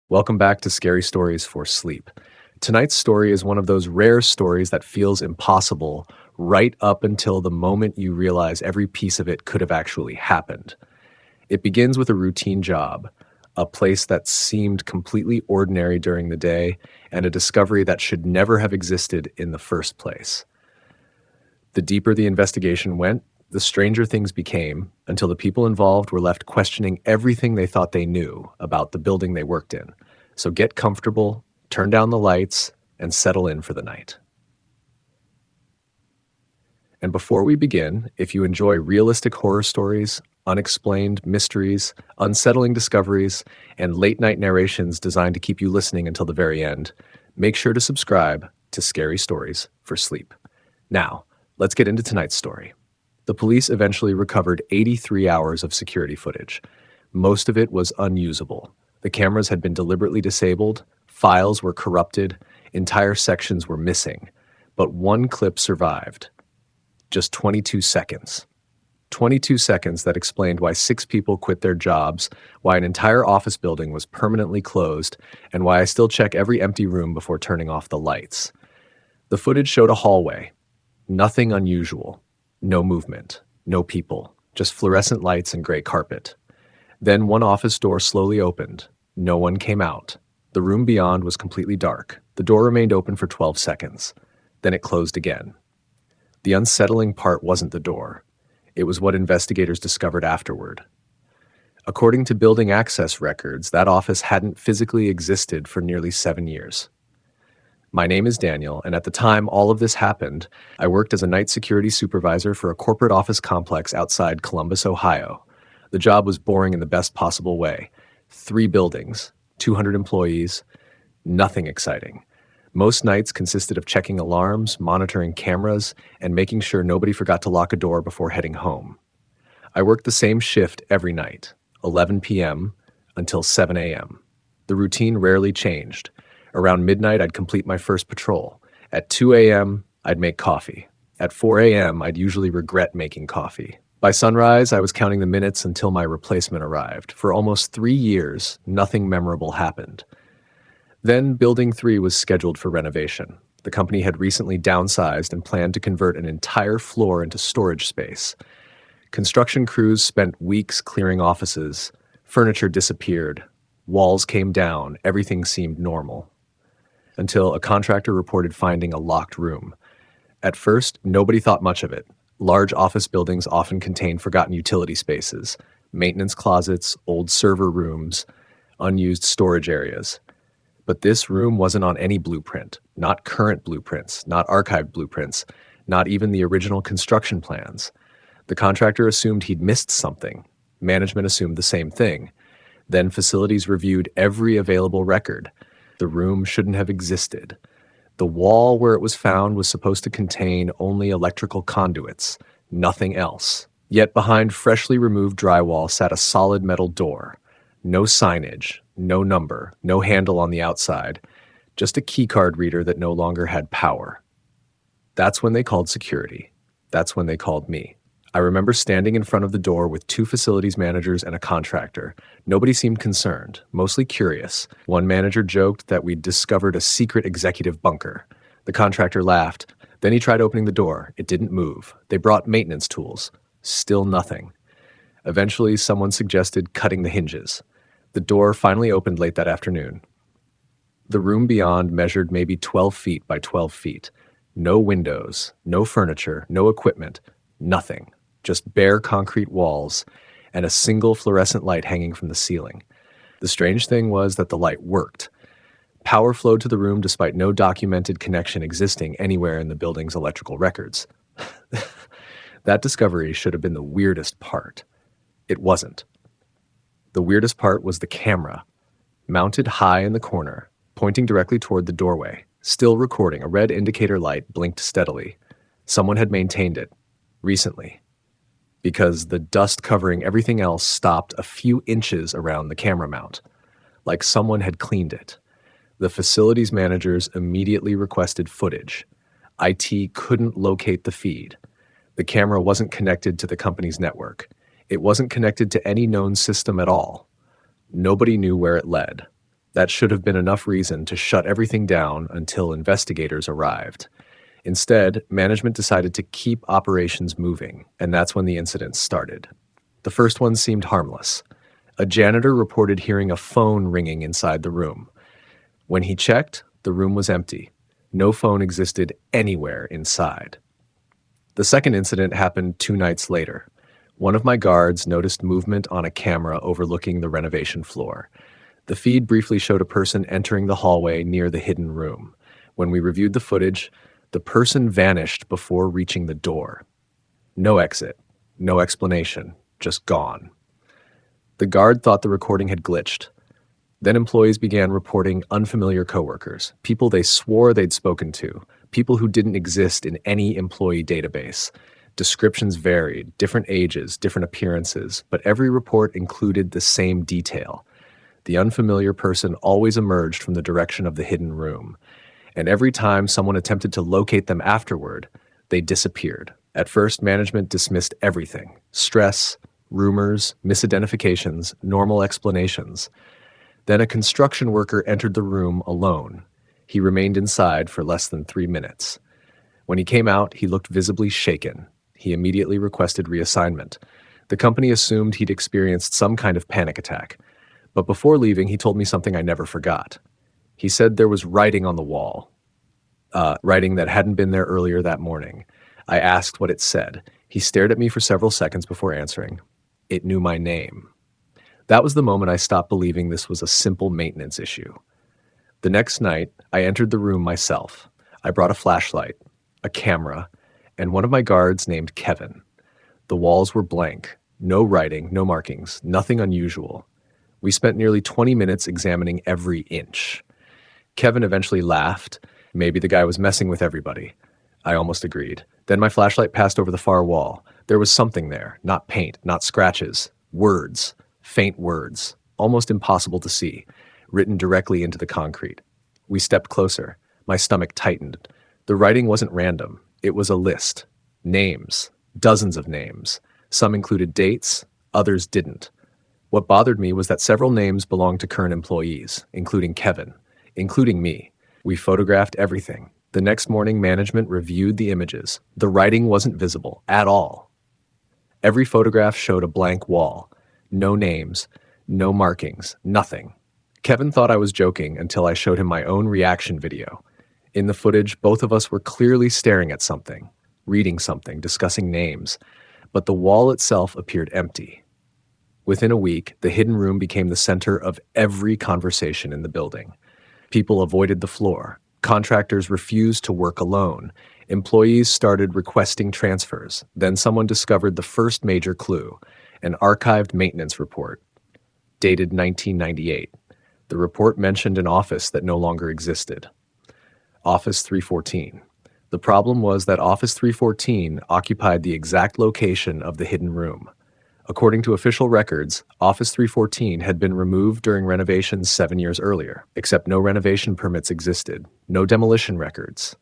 Welcome back to Scary Stories for Sleep. Tonight's story is one of those rare stories that feels impossible right up until the moment you realize every piece of it could have actually happened. It begins with a routine job, a place that seemed completely ordinary during the day, and a discovery that should never have existed in the first place. The deeper the investigation went, the stranger things became, until the people involved were left questioning everything they thought they knew about the building they worked in. So get comfortable, turn down the lights, and settle in for the night. And before we begin, if you enjoy realistic horror stories, unexplained mysteries, unsettling discoveries, and late-night narrations designed to keep you listening until the very end, make sure to subscribe to Scary Stories for Sleep. Now, let's get into tonight's story. The police eventually recovered 83 hours of security footage. Most of it was unusable. The cameras had been deliberately disabled, files were corrupted, entire sections were missing. But one clip survived. Just 22 seconds. 22 seconds that explained why 6 people quit their jobs, why an entire office building was permanently closed, and why I still check every empty room before turning off the lights. The footage showed a hallway. Nothing unusual. No movement, no people, just fluorescent lights and gray carpet. Then one office door slowly opened. No one came out. The room beyond was completely dark. The door remained open for 12 seconds. Then it closed again. The unsettling part wasn't the door. It was what investigators discovered afterward. According to building access records, that office hadn't physically existed for nearly 7 years. My name is Daniel, and at the time all of this happened, I worked as a night security supervisor for a corporate office complex outside Columbus, Ohio. The job was boring in the best possible way. 3 buildings, 200 employees, nothing exciting. Most nights consisted of checking alarms, monitoring cameras, and making sure nobody forgot to lock a door before heading home. I worked the same shift every night, 11 p.m. until 7 a.m. The routine rarely changed. Around midnight, I'd complete my first patrol. At 2 a.m., I'd make coffee. At 4 a.m., I'd usually regret making coffee. By sunrise, I was counting the minutes until my replacement arrived. For almost 3 years, nothing memorable happened. Then Building 3 was scheduled for renovation. The company had recently downsized and planned to convert an entire floor into storage space. Construction crews spent weeks clearing offices. Furniture disappeared. Walls came down. Everything seemed normal. Until a contractor reported finding a locked room. At first, nobody thought much of it. Large office buildings often contain forgotten utility spaces, maintenance closets, old server rooms, unused storage areas. But this room wasn't on any blueprint, not current blueprints, not archived blueprints, not even the original construction plans. The contractor assumed he'd missed something. Management assumed the same thing. Then facilities reviewed every available record. The room shouldn't have existed. The wall where it was found was supposed to contain only electrical conduits, nothing else. Yet behind freshly removed drywall sat a solid metal door. No signage, no number, no handle on the outside, just a keycard reader that no longer had power. That's when they called security. That's when they called me. I remember standing in front of the door with 2 facilities managers and a contractor. Nobody seemed concerned, mostly curious. One manager joked that we'd discovered a secret executive bunker. The contractor laughed. Then he tried opening the door. It didn't move. They brought maintenance tools. Still nothing. Eventually, someone suggested cutting the hinges. The door finally opened late that afternoon. The room beyond measured maybe 12 feet by 12 feet. No windows, no furniture, no equipment, nothing. Just bare concrete walls, and a single fluorescent light hanging from the ceiling. The strange thing was that the light worked. Power flowed to the room despite no documented connection existing anywhere in the building's electrical records. That discovery should have been the weirdest part. It wasn't. The weirdest part was the camera, mounted high in the corner, pointing directly toward the doorway, still recording. A red indicator light blinked steadily. Someone had maintained it, recently, because the dust covering everything else stopped a few inches around the camera mount, like someone had cleaned it. The facilities managers immediately requested footage. IT couldn't locate the feed. The camera wasn't connected to the company's network. It wasn't connected to any known system at all. Nobody knew where it led. That should have been enough reason to shut everything down until investigators arrived. Instead, management decided to keep operations moving, and that's when the incidents started. The first one seemed harmless. A janitor reported hearing a phone ringing inside the room. When he checked, the room was empty. No phone existed anywhere inside. The second incident happened 2 nights later. One of my guards noticed movement on a camera overlooking the renovation floor. The feed briefly showed a person entering the hallway near the hidden room. When we reviewed the footage, the person vanished before reaching the door. No exit, no explanation, just gone. The guard thought the recording had glitched. Then employees began reporting unfamiliar coworkers, people they swore they'd spoken to, people who didn't exist in any employee database. Descriptions varied, different ages, different appearances, but every report included the same detail. The unfamiliar person always emerged from the direction of the hidden room, and every time someone attempted to locate them afterward, they disappeared. At first, management dismissed everything: stress, rumors, misidentifications, normal explanations. Then a construction worker entered the room alone. He remained inside for less than 3 minutes. When he came out, he looked visibly shaken. He immediately requested reassignment. The company assumed he'd experienced some kind of panic attack. But before leaving, he told me something I never forgot. He said there was writing on the wall, writing that hadn't been there earlier that morning. I asked what it said. He stared at me for several seconds before answering. It knew my name. That was the moment I stopped believing this was a simple maintenance issue. The next night, I entered the room myself. I brought a flashlight, a camera, and one of my guards named Kevin. The walls were blank. No writing, no markings, nothing unusual. We spent nearly 20 minutes examining every inch. Kevin eventually laughed. Maybe the guy was messing with everybody. I almost agreed. Then my flashlight passed over the far wall. There was something there, not paint, not scratches. Words, faint words, almost impossible to see, written directly into the concrete. We stepped closer. My stomach tightened. The writing wasn't random. It was a list. Names. Dozens of names. Some included dates, others didn't. What bothered me was that several names belonged to current employees, including Kevin, including me. We photographed everything. The next morning, management reviewed the images. The writing wasn't visible at all. Every photograph showed a blank wall. No names, no markings, nothing. Kevin thought I was joking until I showed him my own reaction video. In the footage, both of us were clearly staring at something, reading something, discussing names, but the wall itself appeared empty. Within a week, the hidden room became the center of every conversation in the building. People avoided the floor. Contractors refused to work alone. Employees started requesting transfers. Then someone discovered the first major clue, an archived maintenance report, dated 1998. The report mentioned an office that no longer existed. Office 314. The problem was that Office 314 occupied the exact location of the hidden room. According to official records, Office 314 had been removed during renovations 7 years earlier, except no renovation permits existed, no demolition records.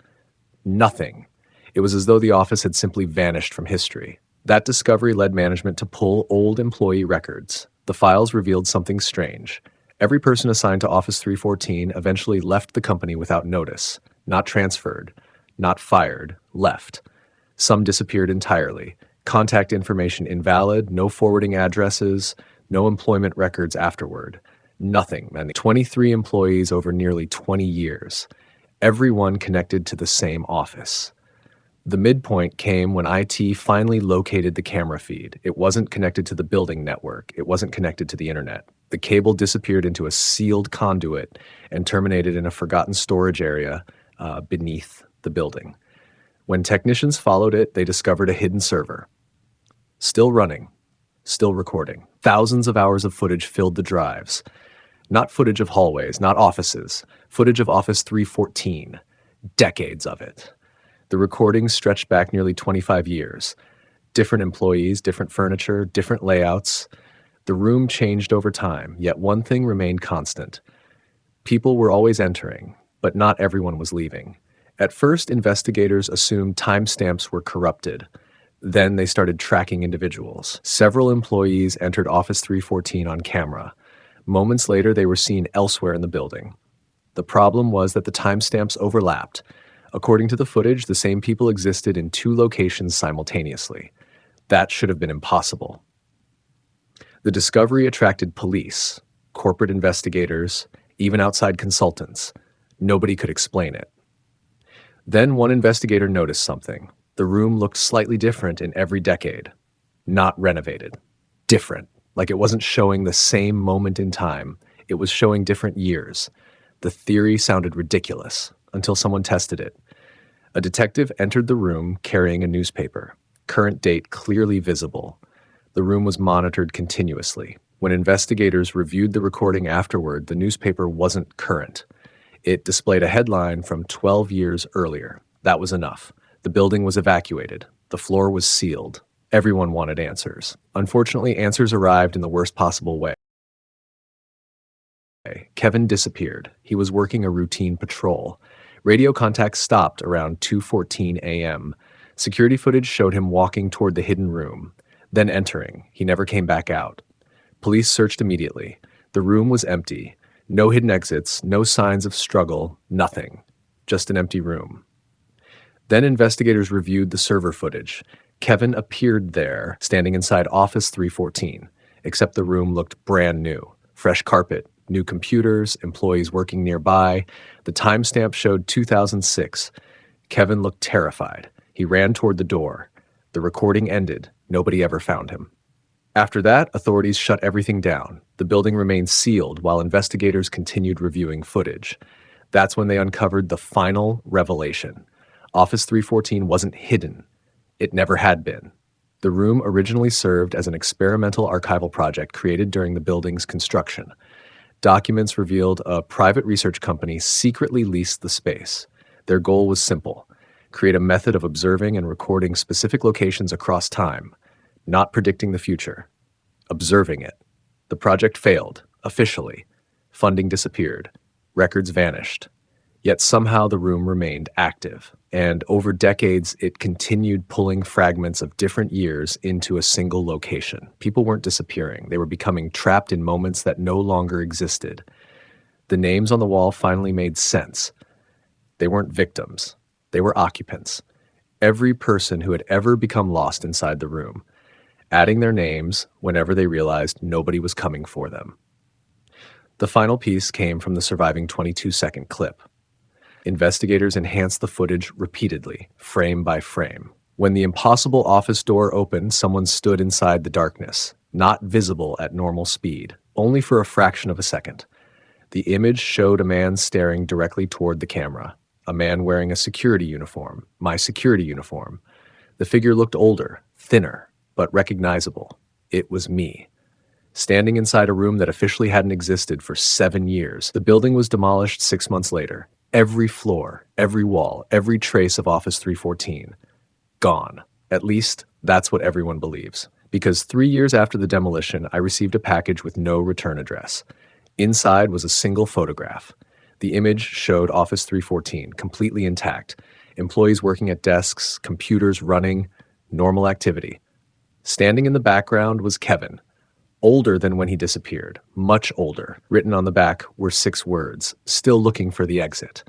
Nothing. It was as though the office had simply vanished from history. That discovery led management to pull old employee records. The files revealed something strange. Every person assigned to Office 314 eventually left the company without notice, not transferred, not fired, left. Some disappeared entirely. Contact information invalid, no forwarding addresses, no employment records afterward. Nothing, and 23 employees over nearly 20 years. Everyone connected to the same office. The midpoint came when IT finally located the camera feed. It wasn't connected to the building network. It wasn't connected to the internet. The cable disappeared into a sealed conduit and terminated in a forgotten storage area beneath the building. When technicians followed it, they discovered a hidden server. Still running, still recording. Thousands of hours of footage filled the drives. Not footage of hallways, not offices. Footage of Office 314. Decades of it. The recordings stretched back nearly 25 years. Different employees, different furniture, different layouts. The room changed over time, yet one thing remained constant. People were always entering, but not everyone was leaving. At first, investigators assumed timestamps were corrupted. Then they started tracking individuals. Several employees entered Office 314 on camera, Moments later, they were seen elsewhere in the building. The problem was that the timestamps overlapped. According to the footage, the same people existed in two locations simultaneously. That should have been impossible. The discovery attracted police, corporate investigators, even outside consultants. Nobody could explain it. Then one investigator noticed something. The room looked slightly different in every decade. Not renovated. Different. Like it wasn't showing the same moment in time. It was showing different years. The theory sounded ridiculous until someone tested it. A detective entered the room carrying a newspaper. Current date clearly visible. The room was monitored continuously. When investigators reviewed the recording afterward, the newspaper wasn't current. It displayed a headline from 12 years earlier. That was enough. The building was evacuated. The floor was sealed. Everyone wanted answers. Unfortunately, answers arrived in the worst possible way. Kevin disappeared. He was working a routine patrol. Radio contact stopped around 2:14 a.m. Security footage showed him walking toward the hidden room, then entering. He never came back out. Police searched immediately. The room was empty. No hidden exits, no signs of struggle, nothing. Just an empty room. Then investigators reviewed the server footage. Kevin appeared there, standing inside Office 314, except the room looked brand new. Fresh carpet, new computers, employees working nearby. The timestamp showed 2006. Kevin looked terrified. He ran toward the door. The recording ended. Nobody ever found him. After that, authorities shut everything down. The building remained sealed while investigators continued reviewing footage. That's when they uncovered the final revelation. Office 314 wasn't hidden. It never had been. The room originally served as an experimental archival project created during the building's construction. Documents revealed a private research company secretly leased the space. Their goal was simple: create a method of observing and recording specific locations across time, not predicting the future, observing it. The project failed, officially. Funding disappeared. Records vanished. Yet somehow the room remained active, and over decades it continued pulling fragments of different years into a single location. People weren't disappearing. They were becoming trapped in moments that no longer existed. The names on the wall finally made sense. They weren't victims. They were occupants. Every person who had ever become lost inside the room, adding their names whenever they realized nobody was coming for them. The final piece came from the surviving 22-second clip. Investigators enhanced the footage repeatedly, frame by frame. When the impossible office door opened, someone stood inside the darkness, not visible at normal speed, only for a fraction of a second. The image showed a man staring directly toward the camera, a man wearing a security uniform, my security uniform. The figure looked older, thinner, but recognizable. It was me. Standing inside a room that officially hadn't existed for 7 years. The building was demolished 6 months later. Every floor, every wall, every trace of Office 314. Gone. At least, that's what everyone believes. Because 3 years after the demolition, I received a package with no return address. Inside was a single photograph. The image showed Office 314, completely intact. Employees working at desks, computers running, normal activity. Standing in the background was Kevin. Older than when he disappeared, much older. Written on the back were 6 words, still looking for the exit.